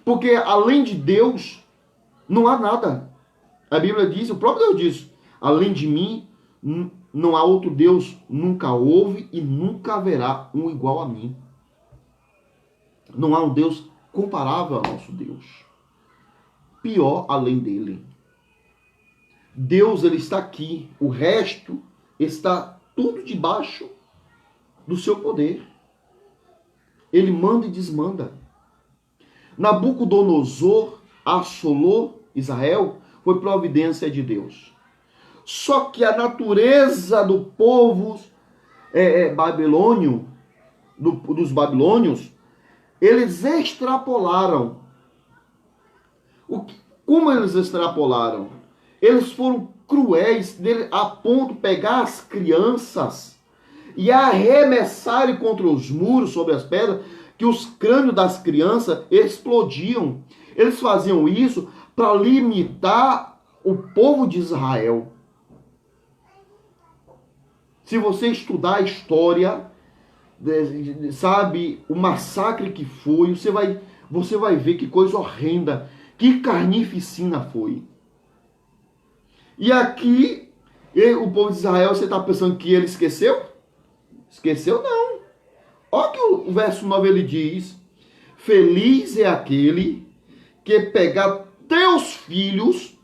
Porque além de Deus, não há nada. A Bíblia diz, o próprio Deus diz, além de mim, não há outro Deus, nunca houve e nunca haverá um igual a mim. Não há um Deus comparável ao nosso Deus. Pior além dele. Deus, ele está aqui. O resto está tudo debaixo do seu poder. Ele manda e desmanda. Nabucodonosor assolou Israel, foi providência de Deus. Só que a natureza do povo babilônio, dos babilônios, eles extrapolaram. Como eles extrapolaram? Eles foram cruéis a ponto de pegar as crianças e arremessarem contra os muros, sobre as pedras, que os crânios das crianças explodiam. Eles faziam isso para limitar o povo de Israel. Se você estudar a história, sabe, o massacre que foi, você vai ver que coisa horrenda, que carnificina foi. E aqui, o povo de Israel, você está pensando que ele esqueceu? Esqueceu não. Olha que o verso 9 ele diz: feliz é aquele que pegar teus filhos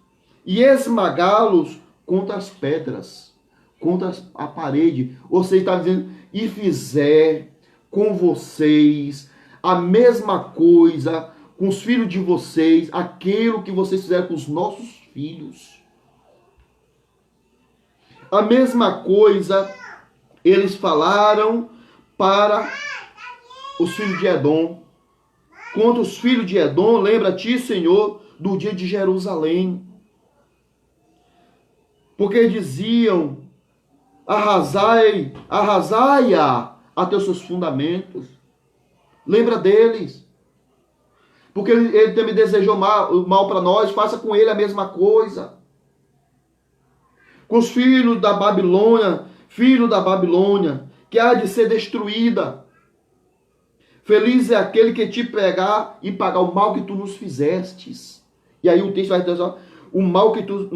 e esmagá-los contra as pedras, contra a parede. Ou seja, está dizendo, e fizer com vocês a mesma coisa, com os filhos de vocês, aquilo que vocês fizeram com os nossos filhos. A mesma coisa eles falaram para os filhos de Edom. Contra os filhos de Edom, lembra-te, Senhor, do dia de Jerusalém. Porque diziam, arrasai-a até os seus fundamentos. Lembra deles. Porque ele também desejou mal para nós, faça com ele a mesma coisa. Com os filhos da Babilônia, que há de ser destruída. Feliz é aquele que te pegar e pagar o mal que tu nos fizestes. E aí o texto vai dizer, o mal que tu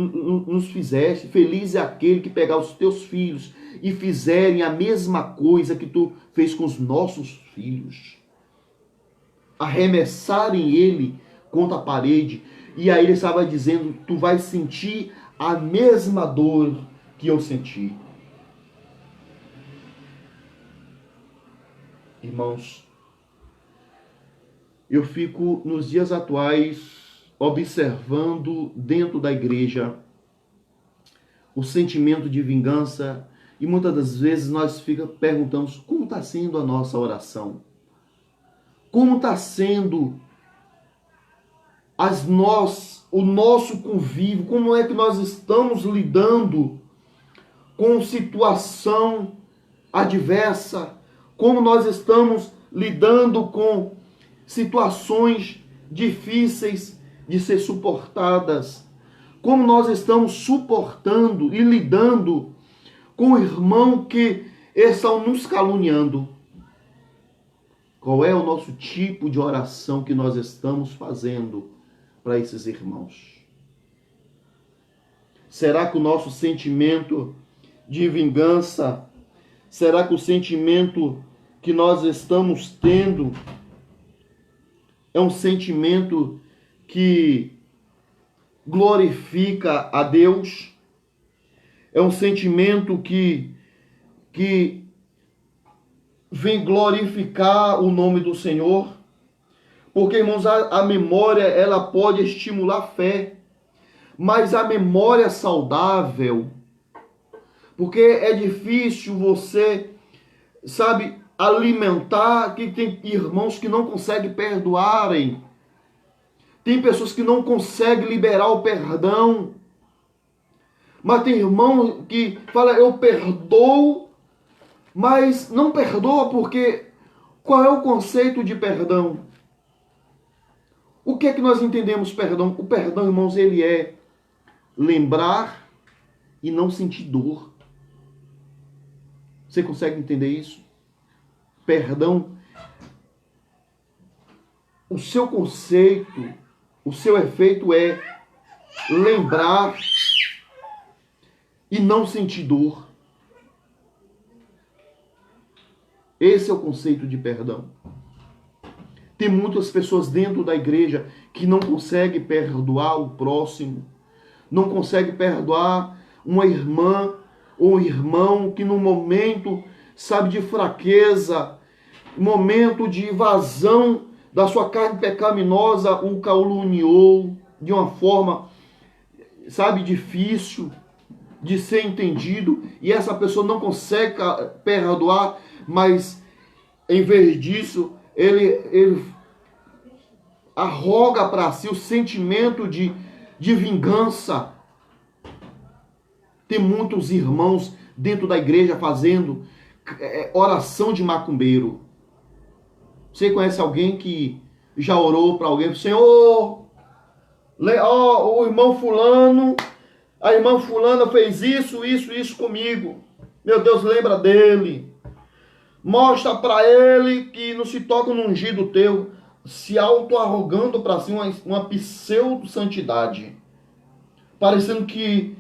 nos fizeste. Feliz é aquele que pegar os teus filhos e fizerem a mesma coisa que tu fez com os nossos filhos. Arremessarem ele contra a parede. E aí ele estava dizendo, tu vais sentir a mesma dor que eu senti. Irmãos, eu fico nos dias atuais observando dentro da igreja o sentimento de vingança e muitas das vezes nós perguntamos como está sendo a nossa oração, como está sendo o nosso convívio, como é que nós estamos lidando com situação adversa, como nós estamos lidando com situações difíceis de ser suportadas, como nós estamos suportando e lidando com o irmão que estão nos caluniando. Qual é o nosso tipo de oração que nós estamos fazendo para esses irmãos? Será que o nosso sentimento de vingança, será que o sentimento que nós estamos tendo é um sentimento que glorifica a Deus? É um sentimento que vem glorificar o nome do Senhor? Porque, irmãos, a memória, ela pode estimular a fé, mas a memória saudável, porque é difícil você, sabe, alimentar, que tem irmãos que não conseguem perdoarem, tem pessoas que não conseguem liberar o perdão, mas tem irmão que fala, eu perdoo, mas não perdoa porque qual é o conceito de perdão? O que é que nós entendemos perdão? O perdão, irmãos, ele é lembrar e não sentir dor. Você consegue entender isso? Perdão, o seu conceito, o seu efeito é lembrar e não sentir dor. Esse é o conceito de perdão. Tem muitas pessoas dentro da igreja que não conseguem perdoar o próximo, não conseguem perdoar uma irmã ou um irmão que no momento, sabe, de fraqueza, momento de invasão da sua carne pecaminosa, o caluniou de uma forma, sabe, difícil de ser entendido, e essa pessoa não consegue perdoar, mas em vez disso, ele arroga para si o sentimento de vingança. Tem muitos irmãos dentro da igreja fazendo oração de macumbeiro. Você conhece alguém que já orou para alguém? Senhor, Ó, o irmão fulano, a irmã fulana fez isso comigo. Meu Deus, lembra dele. Mostra para ele que não se toca no ungido teu, se auto-arrogando para si uma pseudo-santidade. Parecendo que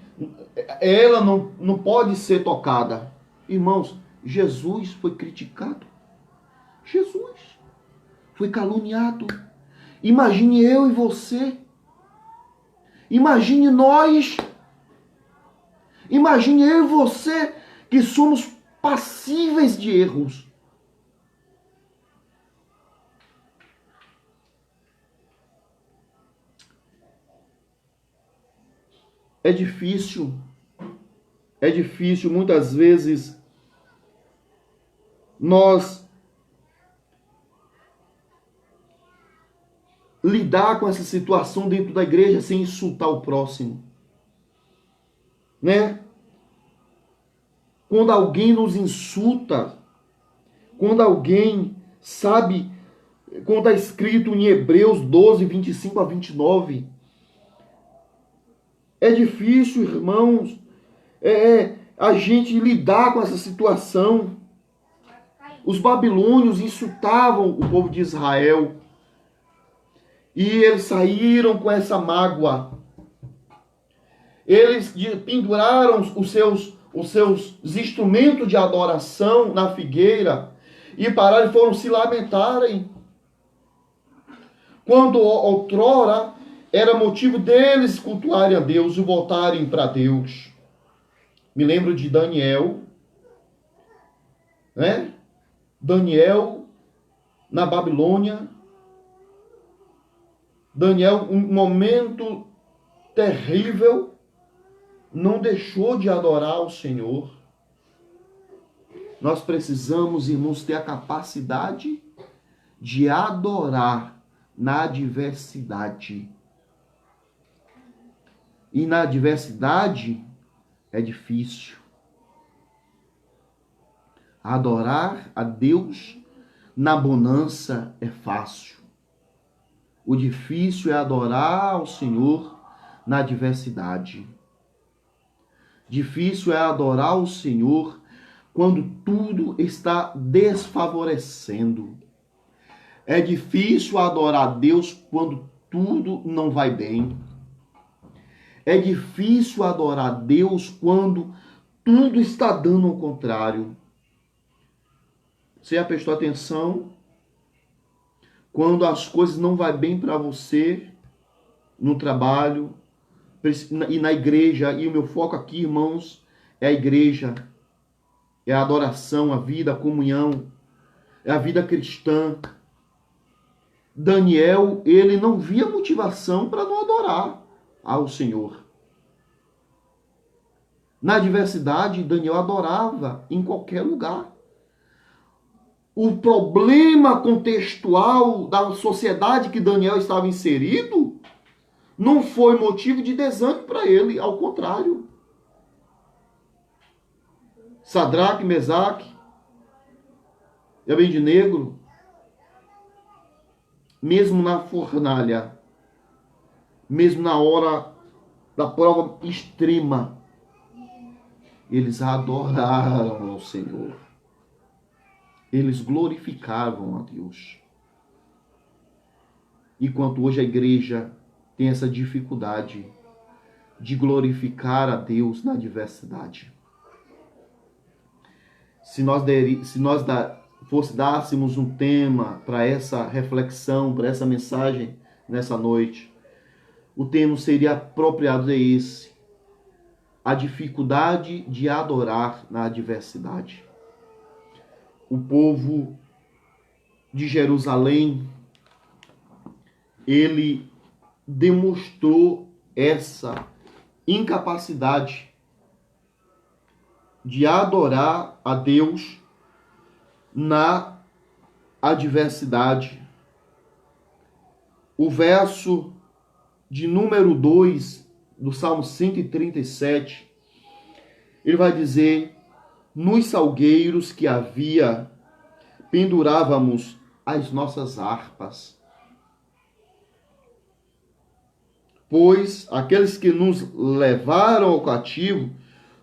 ela não pode ser tocada. Irmãos, Jesus foi criticado. Jesus foi caluniado. Imagine eu e você. Imagine nós. Imagine eu e você que somos passíveis de erros. É difícil muitas vezes nós lidar com essa situação dentro da igreja sem insultar o próximo, né? Quando alguém nos insulta, quando alguém, sabe, como está escrito em Hebreus 12, 25 a 29, é difícil, irmãos, a gente lidar com essa situação. Os babilônios insultavam o povo de Israel e eles saíram com essa mágoa. Eles penduraram os seus instrumentos de adoração na figueira e pararam e foram se lamentarem. Quando outrora era motivo deles cultuarem a Deus e voltarem para Deus. Me lembro de Daniel, né? Daniel na Babilônia. Daniel, um momento terrível, não deixou de adorar o Senhor. Nós precisamos, irmãos, ter a capacidade de adorar na adversidade. E na adversidade é difícil. Adorar a Deus na bonança é fácil. O difícil é adorar ao Senhor na adversidade. Difícil é adorar o Senhor quando tudo está desfavorecendo. É difícil adorar a Deus quando tudo não vai bem. É difícil adorar a Deus quando tudo está dando ao contrário. Você já prestou atenção? Quando as coisas não vão bem para você, no trabalho e na igreja, e o meu foco aqui, irmãos, é a igreja, é a adoração, a vida, a comunhão, é a vida cristã. Daniel, ele não via motivação para não adorar ao Senhor. Na adversidade, Daniel adorava em qualquer lugar. O problema contextual da sociedade que Daniel estava inserido não foi motivo de desânimo para ele, ao contrário. Sadraque, Mesaque e Abednego, mesmo na fornalha, mesmo na hora da prova extrema, eles adoraram ao Senhor. Eles glorificavam a Deus. Enquanto hoje a igreja tem essa dificuldade de glorificar a Deus na adversidade. Se nós dássemos um tema para essa reflexão, para essa mensagem nessa noite, o tema seria apropriado a esse: a dificuldade de adorar na adversidade. O povo de Jerusalém, ele demonstrou essa incapacidade de adorar a Deus na adversidade. O verso de número 2 do Salmo 137, ele vai dizer: nos salgueiros que havia, pendurávamos as nossas harpas. pois aqueles que nos levaram ao cativo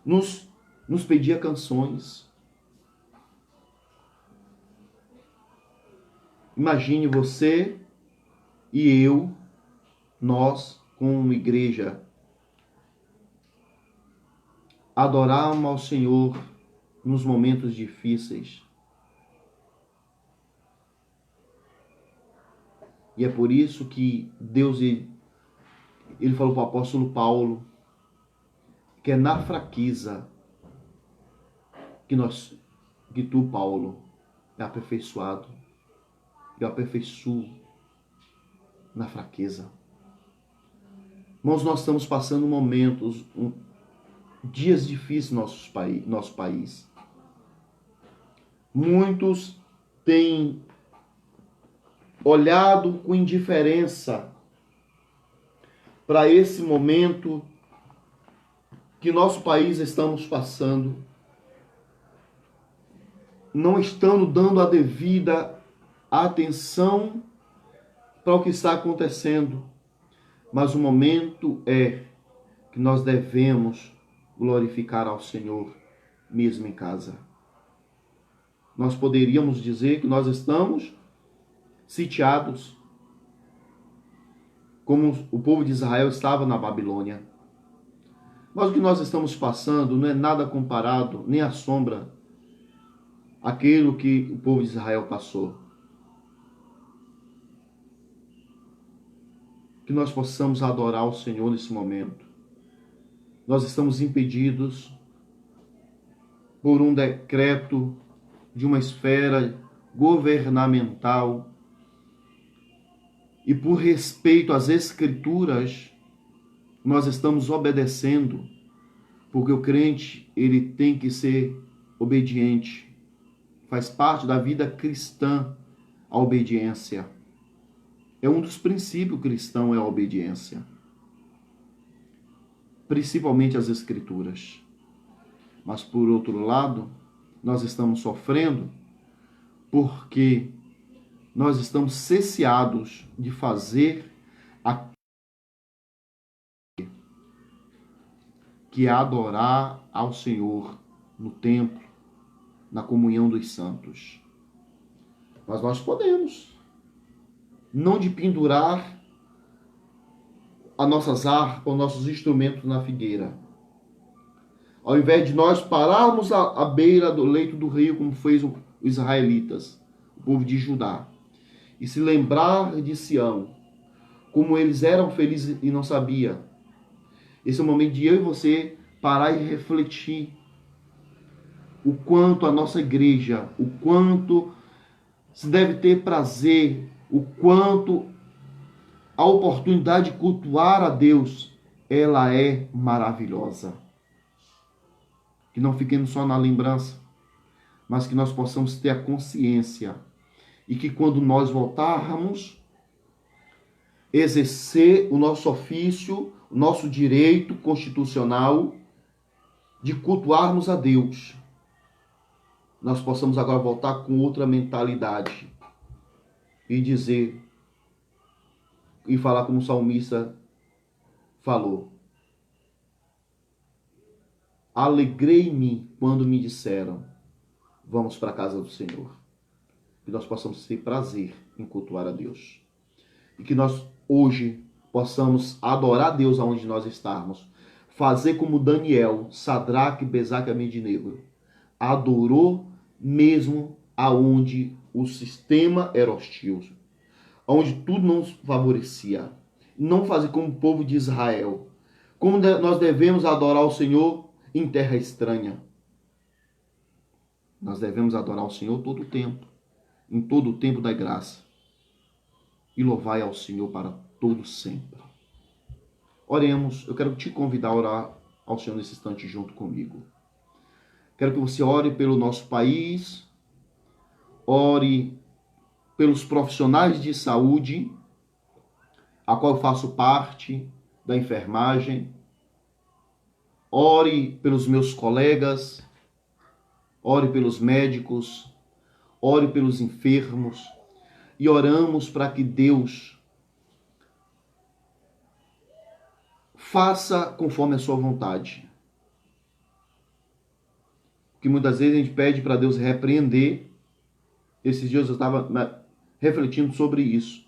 nos pediam canções. Imagine você e eu, nós, como igreja, adorarmos ao Senhor nos momentos difíceis. E é por isso que Deus, ele falou para o apóstolo Paulo, que é na fraqueza que tu, Paulo, é aperfeiçoado. Eu aperfeiçoo na fraqueza. Irmãos, nós estamos passando momentos, dias difíceis no nosso país. Muitos têm olhado com indiferença para esse momento que nosso país estamos passando, não estão dando a devida atenção para o que está acontecendo. Mas o momento é que nós devemos glorificar ao Senhor mesmo em casa. Nós poderíamos dizer que nós estamos sitiados, como o povo de Israel estava na Babilônia. Mas o que nós estamos passando não é nada comparado, nem à sombra, àquilo que o povo de Israel passou. Que nós possamos adorar o Senhor nesse momento. Nós estamos impedidos por um decreto de uma esfera governamental e por respeito às Escrituras, nós estamos obedecendo, porque o crente, ele tem que ser obediente. Faz parte da vida cristã a obediência. É um dos princípios cristãos, é a obediência. Principalmente às Escrituras. Mas, por outro lado, nós estamos sofrendo porque nós estamos cesseados de fazer que é adorar ao Senhor no templo, na comunhão dos santos. Mas nós podemos não de pendurar as nossas harpas, os nossos instrumentos na figueira. Ao invés de nós pararmos à beira do leito do rio, como fez os israelitas, o povo de Judá, e se lembrar de Sião, como eles eram felizes e não sabiam. Esse é o momento de eu e você parar e refletir o quanto a nossa igreja, o quanto se deve ter prazer, o quanto a oportunidade de cultuar a Deus, ela é maravilhosa. Que não fiquemos só na lembrança, mas que nós possamos ter a consciência e que quando nós voltarmos, exercer o nosso ofício, o nosso direito constitucional de cultuarmos a Deus, nós possamos agora voltar com outra mentalidade e dizer, e falar como o salmista falou: alegrei-me quando me disseram, vamos para a casa do Senhor. Que nós possamos ter prazer em cultuar a Deus. E que nós hoje possamos adorar a Deus aonde nós estarmos. Fazer como Daniel, Sadraque, Mesaque e Abednego adorou mesmo aonde o sistema era hostil, onde tudo não favorecia. Não fazer como o povo de Israel. Como nós devemos adorar o Senhor em terra estranha. Nós devemos adorar o Senhor todo o tempo, em todo o tempo da graça. E louvai ao Senhor para todo sempre. Oremos, eu quero te convidar a orar ao Senhor nesse instante junto comigo. Quero que você ore pelo nosso país, ore pelos profissionais de saúde, a qual eu faço parte, da enfermagem. Ore pelos meus colegas, ore pelos médicos, ore pelos enfermos e oramos para que Deus faça conforme a sua vontade. Que muitas vezes a gente pede para Deus repreender. Esses dias eu estava refletindo sobre isso.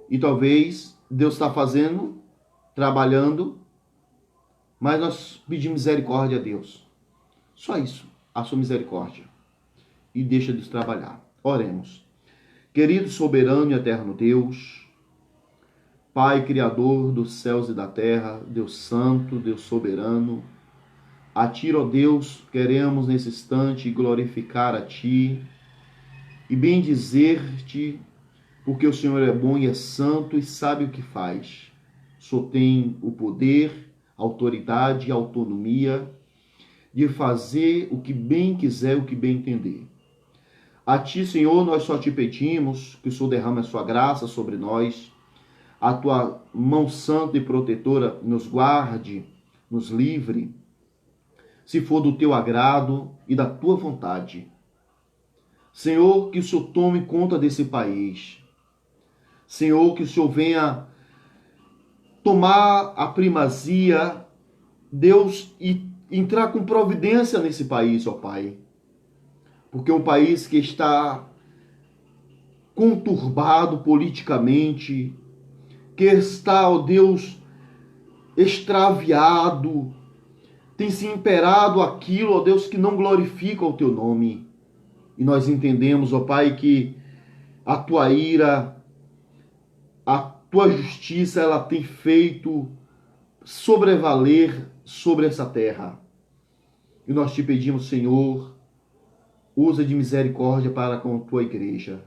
E talvez Deus está fazendo, trabalhando, mas nós pedimos misericórdia a Deus. Só isso, a sua misericórdia. E deixa Deus trabalhar. Oremos. Querido, soberano e eterno Deus, Pai Criador dos céus e da terra, Deus Santo, Deus Soberano, a Ti, ó Deus, queremos nesse instante glorificar a Ti e bendizer-Te, porque o Senhor é bom e é santo e sabe o que faz. Só tem o poder, a autoridade e a autonomia de fazer o que bem quiser, o que bem entender. A Ti, Senhor, nós só Te pedimos que o Senhor derrame a Sua graça sobre nós, a Tua mão santa e protetora nos guarde, nos livre, se for do Teu agrado e da Tua vontade. Senhor, que o Senhor tome conta desse país. Senhor, que o Senhor venha tomar a primazia, Deus, e entrar com providência nesse país, ó Pai. Porque é um país que está conturbado politicamente, que está, ó Deus, extraviado, tem se imperado aquilo, ó Deus, que não glorifica o Teu nome. E nós entendemos, ó Pai, que a Tua ira, a Tua justiça, ela tem feito sobrevaler sobre essa terra. E nós Te pedimos, Senhor, usa de misericórdia para com a Tua igreja.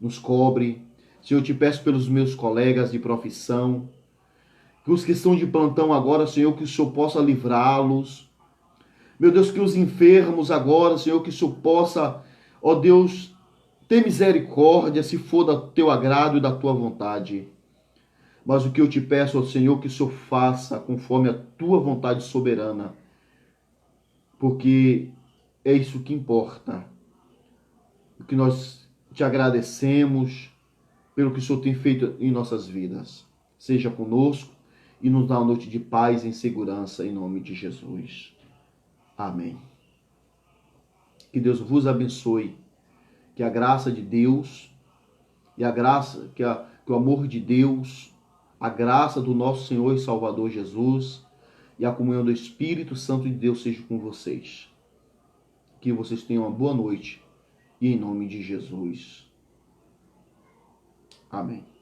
Nos cobre. Senhor, eu Te peço pelos meus colegas de profissão, que os que estão de plantão agora, Senhor, que o Senhor possa livrá-los. Meu Deus, que os enfermos agora, Senhor, que o Senhor possa, ó Deus, ter misericórdia, se for do Teu agrado e da Tua vontade. Mas o que eu Te peço, ó Senhor, que o Senhor faça conforme a Tua vontade soberana, porque é isso que importa. O que nós Te agradecemos pelo que o Senhor tem feito em nossas vidas. Seja conosco e nos dá uma noite de paz e segurança, em nome de Jesus. Amém. Que Deus vos abençoe. Que a graça de Deus e que o amor de Deus, a graça do nosso Senhor e Salvador Jesus e a comunhão do Espírito Santo de Deus seja com vocês. Que vocês tenham uma boa noite e em nome de Jesus. Amém.